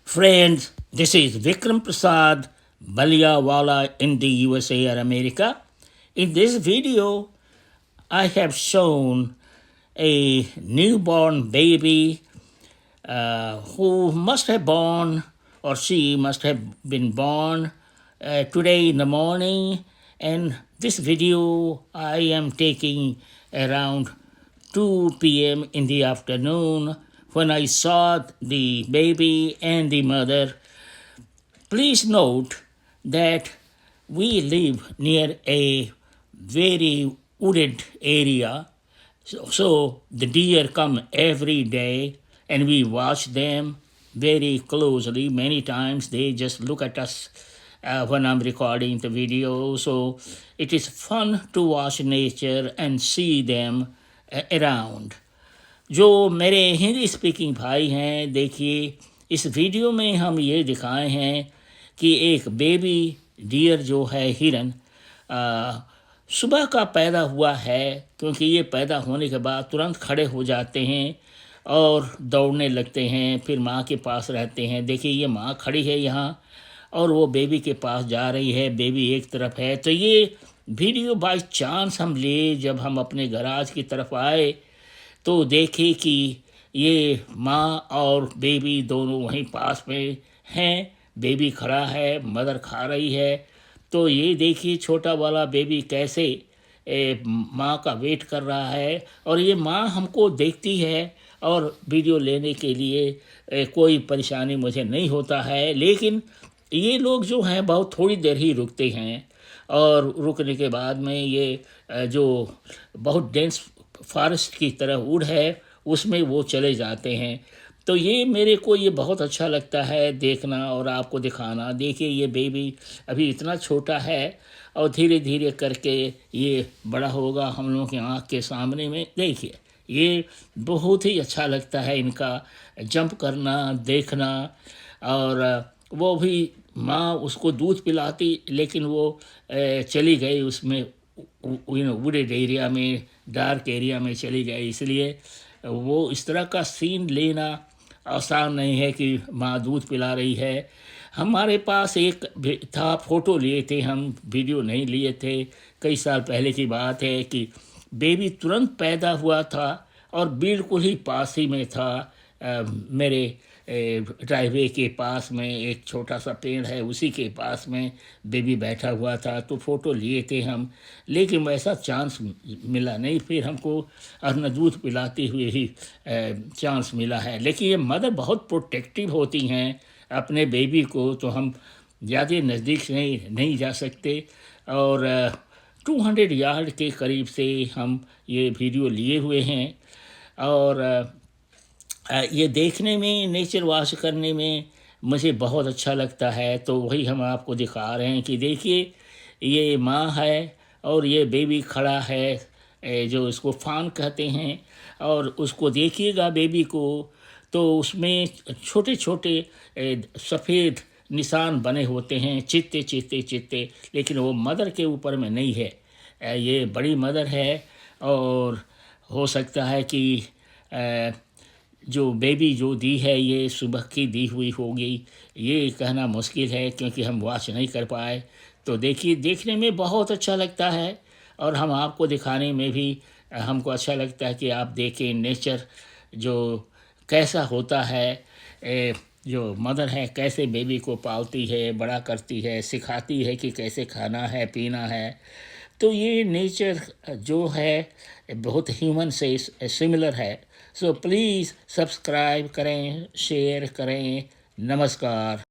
Friends, this is Vikram Prasad Baliawala in the USA or America. In this video, I have shown a newborn baby who must have born or she must have been born today in the morning, and this video I am taking around 2 p.m. in the afternoon when I saw the baby and the mother. Please note that we live near a very wooded area, so the deer come every day and we watch them very closely. Many times they just look at us when I'm recording the video. So it is fun to watch nature and see them around. जो मेरे Hindi speaking भाई हैं, देखिए इस video में हम ये दिखाए हैं कि एक बेबी डियर जो है हिरन सुबह का पैदा हुआ है, क्योंकि ये पैदा होने के बाद तुरंत खड़े हो जाते हैं और दौड़ने लगते हैं, फिर माँ के पास रहते हैं। देखिए ये माँ खड़ी है यहाँ और वो बेबी के पास जा रही है, बेबी एक तरफ है। तो ये वीडियो बाय चांस हम लिए जब हम अपने गराज की तरफ आए तो देखे कि ये माँ और बेबी दोनों वहीं पास में हैं। बेबी खड़ा है, मदर खा रही है। तो ये देखिए छोटा वाला बेबी कैसे माँ का वेट कर रहा है, और ये माँ हमको देखती है और वीडियो लेने के लिए कोई परेशानी मुझे नहीं होता है। लेकिन ये लोग जो हैं बहुत थोड़ी देर ही रुकते हैं, और रुकने के बाद में ये जो बहुत डेंस फॉरेस्ट की तरह वुड है उसमें वो चले जाते हैं। तो ये मेरे को ये बहुत अच्छा लगता है देखना और आपको दिखाना। देखिए ये बेबी अभी इतना छोटा है और धीरे धीरे करके ये बड़ा होगा हम लोगों की आँख के सामने में। देखिए ये बहुत ही अच्छा लगता है इनका जंप करना देखना। और वो भी माँ उसको दूध पिलाती, लेकिन वो चली गई उसमें वुडेड एरिया में, डार्क एरिया में चली गई। इसलिए वो इस तरह का सीन लेना आसान नहीं है कि माँ दूध पिला रही है। हमारे पास एक था, फ़ोटो लिए थे हम, वीडियो नहीं लिए थे। कई साल पहले की बात है कि बेबी तुरंत पैदा हुआ था और बिल्कुल ही पास ही में था। मेरे ड्राइववे के पास में एक छोटा सा पेड़ है, उसी के पास में बेबी बैठा हुआ था। तो फ़ोटो लिए थे हम, लेकिन वैसा चांस मिला नहीं। फिर हमको अपना दूध पिलाते हुए ही चांस मिला है। लेकिन ये मदर बहुत प्रोटेक्टिव होती हैं अपने बेबी को, तो हम ज़्यादा नज़दीक से नहीं जा सकते। और 200 यार्ड के करीब से हम ये वीडियो लिए हुए हैं। और ये देखने में, नेचर वॉच करने में मुझे बहुत अच्छा लगता है। तो वही हम आपको दिखा रहे हैं कि देखिए ये माँ है और ये बेबी खड़ा है, जो इसको फान कहते हैं। और उसको देखिएगा बेबी को, तो उसमें छोटे छोटे सफ़ेद निशान बने होते हैं, चित्ते चित्ते चित्ते, लेकिन वो मदर के ऊपर में नहीं है। ये बड़ी मदर है, और हो सकता है कि जो बेबी जो दी है ये सुबह की दी हुई होगी, ये कहना मुश्किल है क्योंकि हम वॉच नहीं कर पाए। तो देखिए देखने में बहुत अच्छा लगता है, और हम आपको दिखाने में भी हमको अच्छा लगता है कि आप देखें नेचर जो कैसा होता है। जो मदर है कैसे बेबी को पालती है, बड़ा करती है, सिखाती है कि कैसे खाना है पीना है। तो ये नेचर जो है बहुत ह्यूमन से सिमिलर है। सो प्लीज़ सब्सक्राइब करें, शेयर करें। नमस्कार।